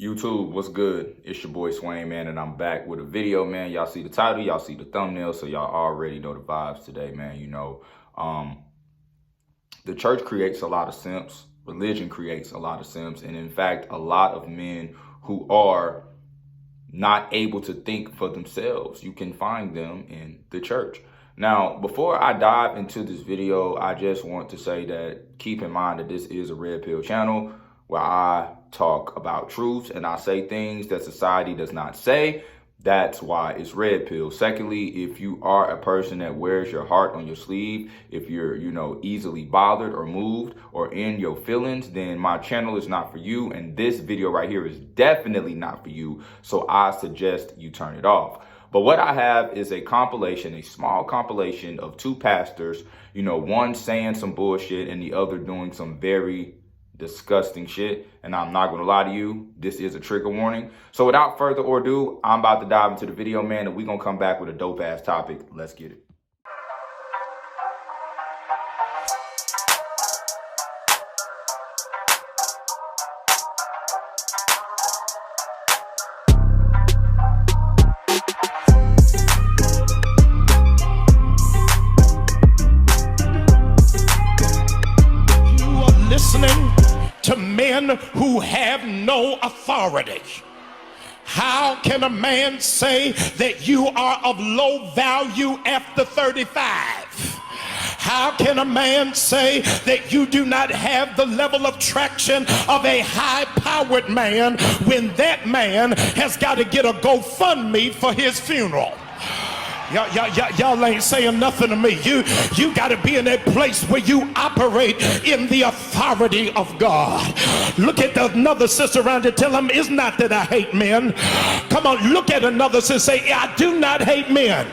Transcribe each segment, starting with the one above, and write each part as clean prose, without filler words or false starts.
YouTube, what's good? It's your boy Swain, man, and I'm back with a video, man. Y'all see the title, y'all see the thumbnail, so y'all already know the vibes today, man. The church creates a lot of simps. Religion creates a lot of simps. And in fact, a lot of men who are not able to think for themselves, you can find them in the church. Now, before I dive into this video, I just want to say that keep in mind that this is a red pill channel where I talk about truths and I say things that society does not say. That's why it's red pill. Secondly, if you are a person that wears your heart on your sleeve, if you're, easily bothered or moved or in your feelings, then my channel is not for you. And this video right here is definitely not for you. So I suggest you turn it off. But what I have is a compilation, a small compilation of two pastors, one saying some bullshit and the other doing some very disgusting shit. And I'm not gonna lie to you, this is a trigger warning. So without further ado, I'm about to dive into the video, man, and we're gonna come back with a dope ass topic. Let's get it. To men who have no authority. How can a man say that you are of low value after 35? How can a man say that you do not have the level of traction of a high-powered man when that man has got to get a GoFundMe for his funeral? Y'all ain't saying nothing to me. You got to be in that place where you operate in the authority of God. Look at another sister around you. Tell them, it's not that I hate men. Come on, look at another sister. Say, I do not hate men.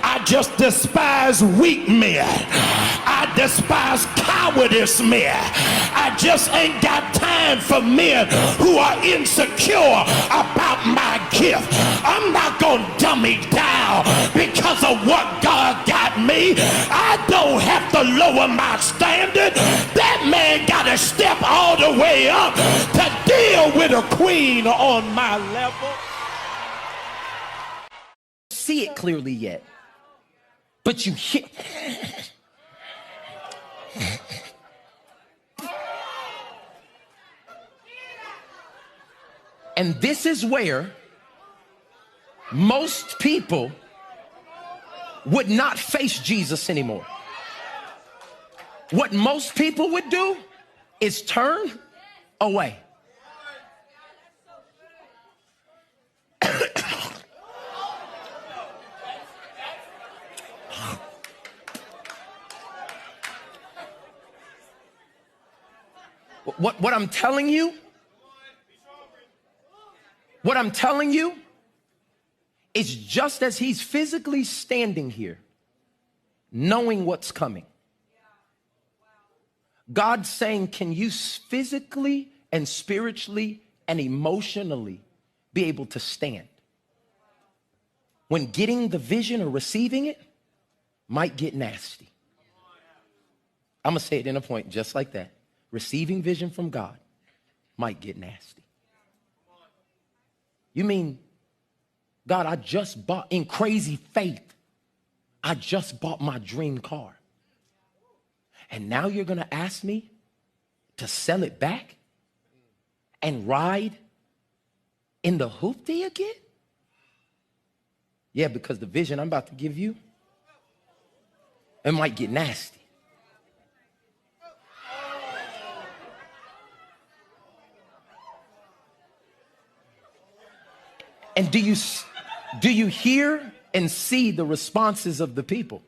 I just despise weak men. I despise cowardice men. I just ain't got time for men who are insecure about my gift. I'm not gonna dummy down because of what God got me. I don't have to lower my standard. That man gotta step all the way up to deal with a queen on my level. See it clearly yet, but you hear. And this is where most people would not face Jesus anymore. What most people would do is turn away. What I'm telling you is just as he's physically standing here, knowing what's coming, God's saying, can you physically and spiritually and emotionally be able to stand when getting the vision or receiving it might get nasty? I'm gonna say it in a point just like that. Receiving vision from God might get nasty. You mean, God, I just bought, in crazy faith, I just bought my dream car. And now you're going to ask me to sell it back and ride in the hoopty again? Yeah, because the vision I'm about to give you, it might get nasty. And do you hear and see the responses of the people?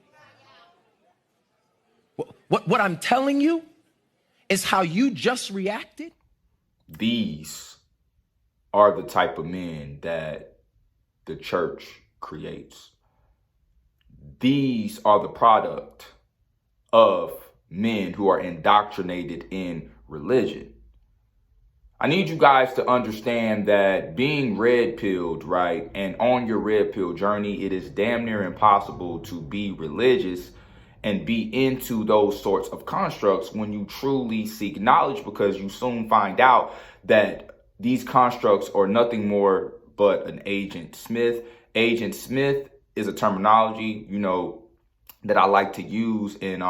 What I'm telling you is how you just reacted. These are the type of men that the church creates. These are the product of men who are indoctrinated in religion. I need you guys to understand that being red-pilled, right, and on your red pill journey, it is damn near impossible to be religious and be into those sorts of constructs when you truly seek knowledge, because you soon find out that these constructs are nothing more but an agent Smith. Agent Smith is a terminology, that I like to use in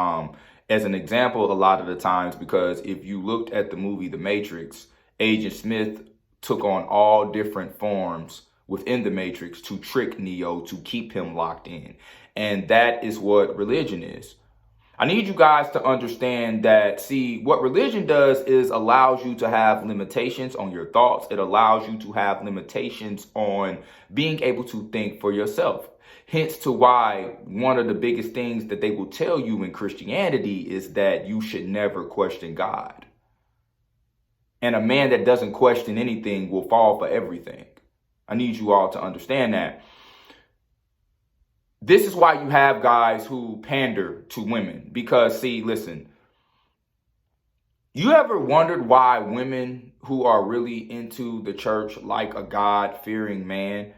as an example a lot of the times, because if you looked at the movie The Matrix, Agent Smith took on all different forms within the Matrix to trick Neo, to keep him locked in. And that is what religion is. I need you guys to understand that, see, what religion does is allows you to have limitations on your thoughts. It allows you to have limitations on being able to think for yourself. Hence to why one of the biggest things that they will tell you in Christianity is that you should never question God. And a man that doesn't question anything will fall for everything. I need you all to understand that. This is why you have guys who pander to women. Because, see, listen, you ever wondered why women who are really into the church like a God-fearing man,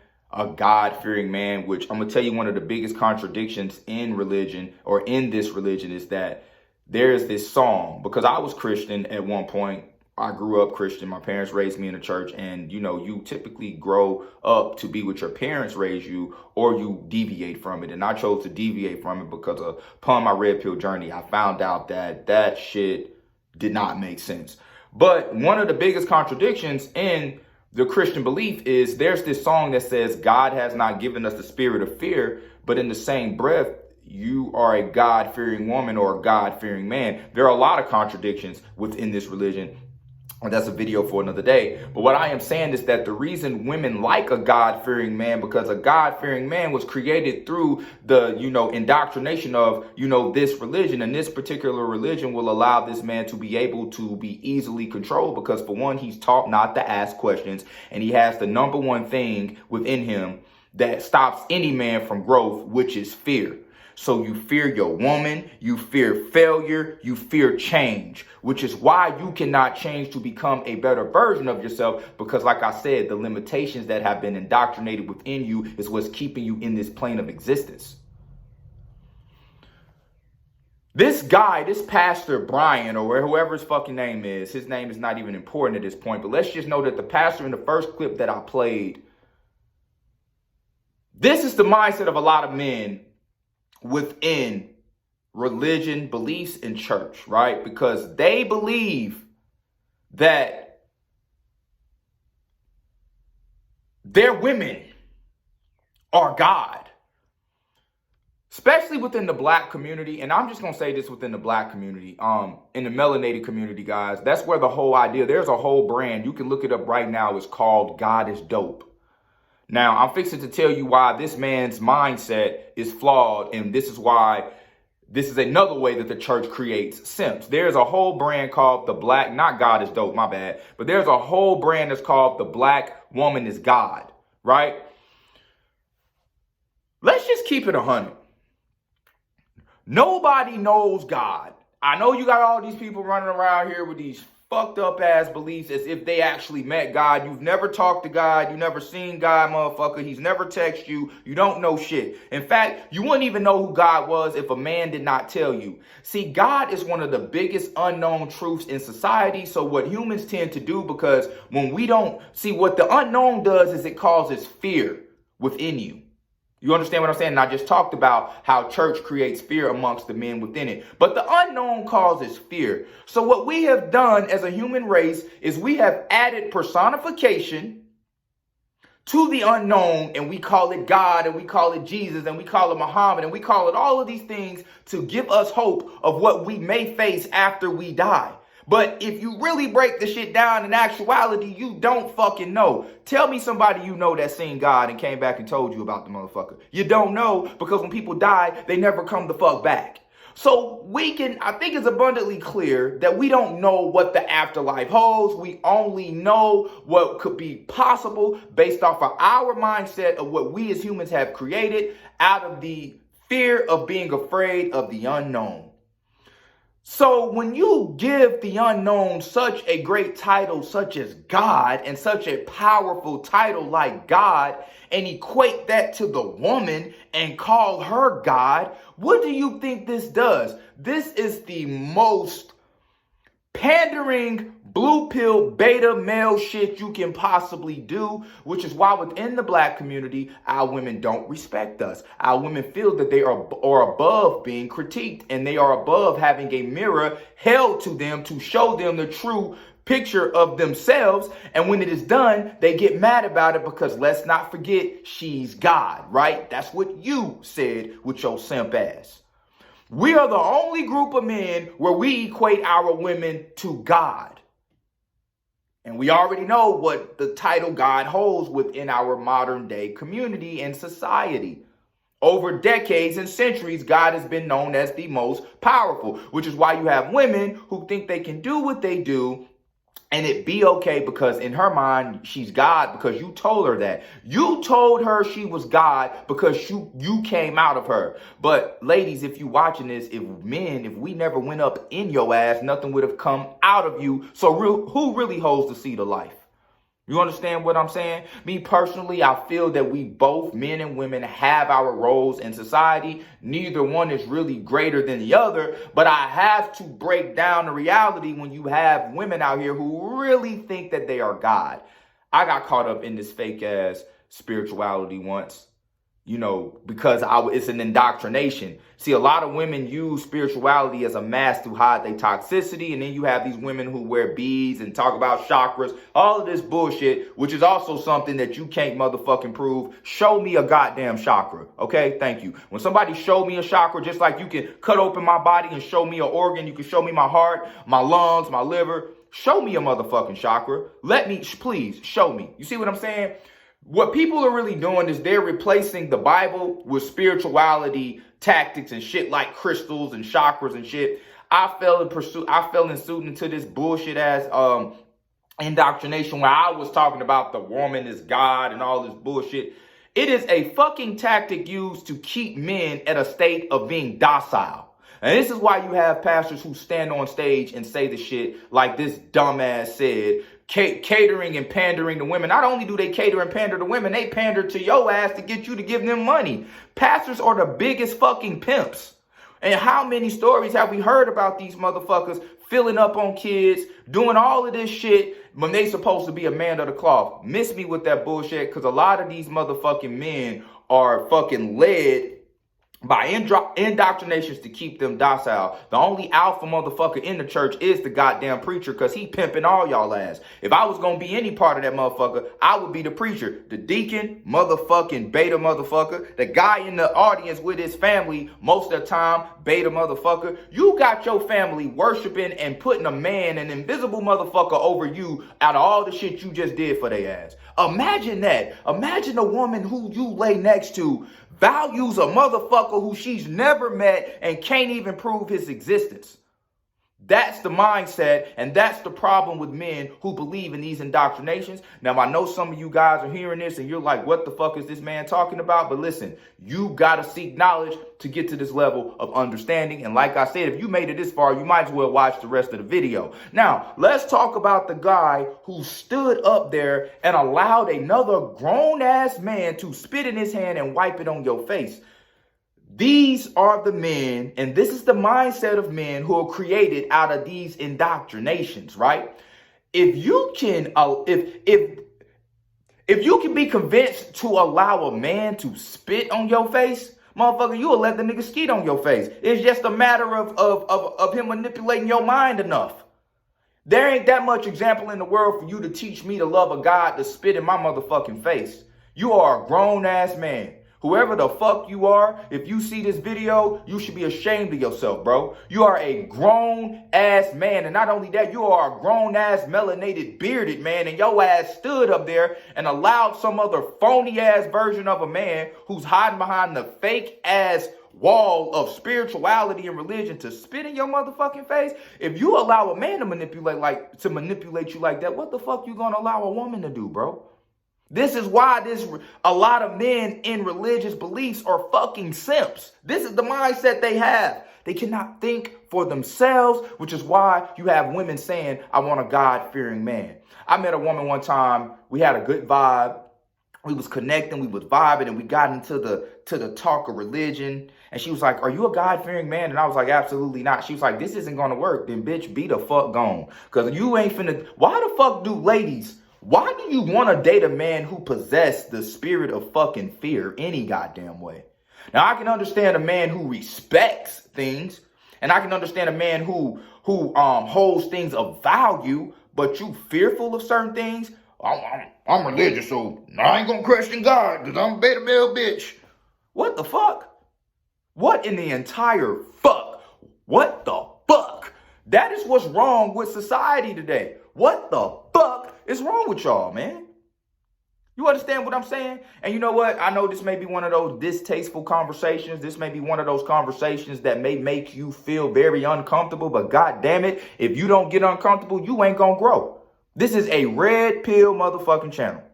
which I'm going to tell you one of the biggest contradictions in religion, or in this religion, is that there's this song, because I was Christian at one point. I grew up Christian. My parents raised me in the church, and you typically grow up to be what your parents raise you, or you deviate from it. And I chose to deviate from it because upon my red pill journey, I found out that shit did not make sense. But one of the biggest contradictions in the Christian belief is there's this song that says God has not given us the spirit of fear, but in the same breath, you are a God-fearing woman or a God-fearing man. There are a lot of contradictions within this religion. And that's a video for another day. But what I am saying is that the reason women like a God-fearing man, because a God-fearing man was created through the, indoctrination of, this religion. And this particular religion will allow this man to be able to be easily controlled, because for one, he's taught not to ask questions. And he has the number one thing within him that stops any man from growth, which is fear. So you fear your woman, you fear failure, you fear change, which is why you cannot change to become a better version of yourself. Because like I said, the limitations that have been indoctrinated within you is what's keeping you in this plane of existence. This guy, this pastor Brian, or whoever his fucking name is, his name is not even important at this point. But let's just know that the pastor in the first clip that I played, this is the mindset of a lot of men within religion, beliefs, and church, right? Because they believe that their women are God, especially within the black community. And I'm just going to say this within the black community, in the melanated community, guys, that's where the whole idea, there's a whole brand. You can look it up right now. It's called God is Dope. Now, I'm fixing to tell you why this man's mindset is flawed, and this is why this is another way that the church creates simps. There's a whole brand called the Black, not God is Dope, my bad, but there's a whole brand that's called the Black Woman is God, right? Let's just keep it 100. Nobody knows God. I know you got all these people running around here with these fucked up ass beliefs as if they actually met God. You've never talked to God. You never seen God, motherfucker. He's never texted you. You don't know shit. In fact, you wouldn't even know who God was if a man did not tell you. See, God is one of the biggest unknown truths in society. So what humans tend to do, because when we don't see what the unknown does, is it causes fear within you. You understand what I'm saying? And I just talked about how church creates fear amongst the men within it. But the unknown causes fear. So what we have done as a human race is we have added personification to the unknown, and we call it God, and we call it Jesus, and we call it Muhammad, and we call it all of these things to give us hope of what we may face after we die. But if you really break the shit down, in actuality, you don't fucking know. Tell me somebody you know that seen God and came back and told you about the motherfucker. You don't know, because when people die, they never come the fuck back. So I think it's abundantly clear that we don't know what the afterlife holds. We only know what could be possible based off of our mindset of what we as humans have created out of the fear of being afraid of the unknown. So when you give the unknown such a great title such as God, and such a powerful title like God, and equate that to the woman and call her God, what do you think this does? This is the most pandering blue pill beta male shit you can possibly do, which is why within the black community, our women don't respect us. Our women feel that they are above being critiqued, and they are above having a mirror held to them to show them the true picture of themselves. And when it is done, they get mad about it because let's not forget, she's God, right? That's what you said with your simp ass. We are the only group of men where we equate our women to God. And we already know what the title God holds within our modern day community and society. Over decades and centuries, God has been known as the most powerful, which is why you have women who think they can do what they do and it be okay because in her mind, she's God because you told her that. You told her she was God because you came out of her. But ladies, if you watching this, if we never went up in your ass, nothing would have come out of you. So who really holds the seed of life? You understand what I'm saying? Me personally, I feel that we both, men and women, have our roles in society. Neither one is really greater than the other, but I have to break down the reality when you have women out here who really think that they are God. I got caught up in this fake ass spirituality once, because it's an indoctrination. See, a lot of women use spirituality as a mask to hide their toxicity. And then you have these women who wear beads and talk about chakras, all of this bullshit, which is also something that you can't motherfucking prove. Show me a goddamn chakra. Okay, thank you. When somebody show me a chakra, just like you can cut open my body and show me an organ, you can show me my heart, my lungs, my liver. Show me a motherfucking chakra. Please show me. You see what I'm saying? What people are really doing is they're replacing the Bible with spirituality tactics and shit like crystals and chakras and shit. I fell in suit into this bullshit ass indoctrination where I was talking about the woman is God and all this bullshit. It is a fucking tactic used to keep men at a state of being docile. And this is why you have pastors who stand on stage and say the shit like this dumbass said, catering and pandering to women. Not only do they cater and pander to women, they pander to your ass to get you to give them money. Pastors are the biggest fucking pimps. And how many stories have we heard about these motherfuckers filling up on kids, doing all of this shit when they supposed to be a man of the cloth? Miss me with that bullshit, because a lot of these motherfucking men are fucking led by indoctrinations to keep them docile. The only alpha motherfucker in the church is the goddamn preacher, because he pimping all y'all ass. If I was going to be any part of that motherfucker, I would be the preacher. The deacon, motherfucking beta motherfucker. The guy in the audience with his family, most of the time, beta motherfucker. You got your family worshiping and putting a man, an invisible motherfucker, over you out of all the shit you just did for their ass. Imagine that. Imagine a woman who you lay next to values a motherfucker who she's never met and can't even prove his existence. That's the mindset, and that's the problem with men who believe in these indoctrinations. Now, I know some of you guys are hearing this and you're like, what the fuck is this man talking about? But listen, you got to seek knowledge to get to this level of understanding. And like I said, if you made it this far, you might as well watch the rest of the video. Now, let's talk about the guy who stood up there and allowed another grown-ass man to spit in his hand and wipe it on your face. These are the men, and this is the mindset of men who are created out of these indoctrinations, right? If you can, if you can be convinced to allow a man to spit on your face, motherfucker, you will let the nigga skeet on your face. It's just a matter of him manipulating your mind enough. There ain't that much example in the world for you to teach me to love a God to spit in my motherfucking face. You are a grown-ass man. Whoever the fuck you are, if you see this video, you should be ashamed of yourself, bro. You are a grown-ass man. And not only that, you are a grown-ass melanated bearded man. And your ass stood up there and allowed some other phony-ass version of a man who's hiding behind the fake-ass wall of spirituality and religion to spit in your motherfucking face. If you allow a man to manipulate you like that, what the fuck you gonna allow a woman to do, bro? This is why a lot of men in religious beliefs are fucking simps. This is the mindset they have. They cannot think for themselves, which is why you have women saying, I want a God-fearing man. I met a woman one time. We had a good vibe. we was connecting, we was vibing, and we got into the talk of religion. And she was like, "Are you a God-fearing man?" And I was like, "Absolutely not." She was like, "This isn't gonna work." Then bitch, be the fuck gone. Cause you ain't finna. Why the fuck do ladies? Why do you want to date a man who possessed the spirit of fucking fear any goddamn way? Now I can understand a man who respects things, and I can understand a man who holds things of value, but you fearful of certain things. I'm religious, so I ain't gonna question God because I'm a beta male bitch. What the fuck? What in the entire fuck? What the fuck? That is what's wrong with society today. What the fuck is wrong with y'all, man? You understand what I'm saying? And you know what? I know this may be one of those distasteful conversations. This may be one of those conversations that may make you feel very uncomfortable, but god damn it, if you don't get uncomfortable, you ain't gonna grow. This is a red pill motherfucking channel.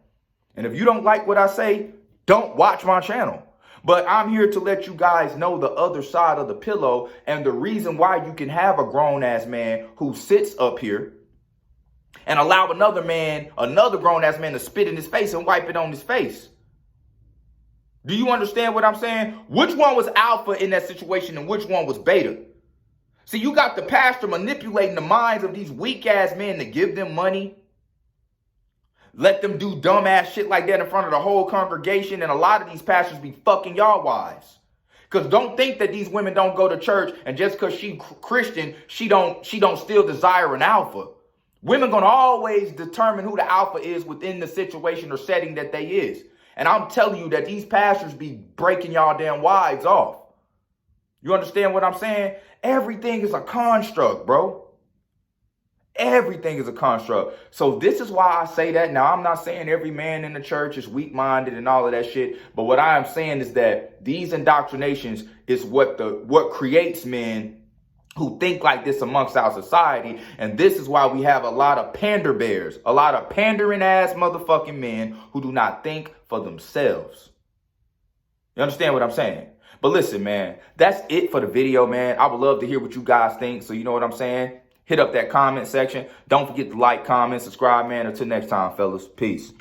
And if you don't like what I say, don't watch my channel. But I'm here to let you guys know the other side of the pillow and the reason why you can have a grown ass man who sits up here and allow another grown ass man to spit in his face and wipe it on his face. Do you understand what I'm saying? Which one was alpha in that situation and which one was beta? See, you got the pastor manipulating the minds of these weak ass men to give them money, let them do dumb ass shit like that in front of the whole congregation. And a lot of these pastors be fucking y'all wives. Because don't think that these women don't go to church and just because she Christian, she don't still desire an alpha. Women gonna always determine who the alpha is within the situation or setting that they is. And I'm telling you that these pastors be breaking y'all damn wives off. You understand what I'm saying? Everything is a construct, bro. Everything is a construct. So this is why I say that. Now, I'm not saying every man in the church is weak-minded and all of that shit. But what I am saying is that these indoctrinations is what creates men who think like this amongst our society. And this is why we have a lot of pander bears, a lot of pandering ass motherfucking men who do not think for themselves. You understand what I'm saying? But listen, man, that's it for the video, man. I would love to hear what you guys think. So you know what I'm saying? Hit up that comment section. Don't forget to like, comment, subscribe, man. Until next time, fellas. Peace.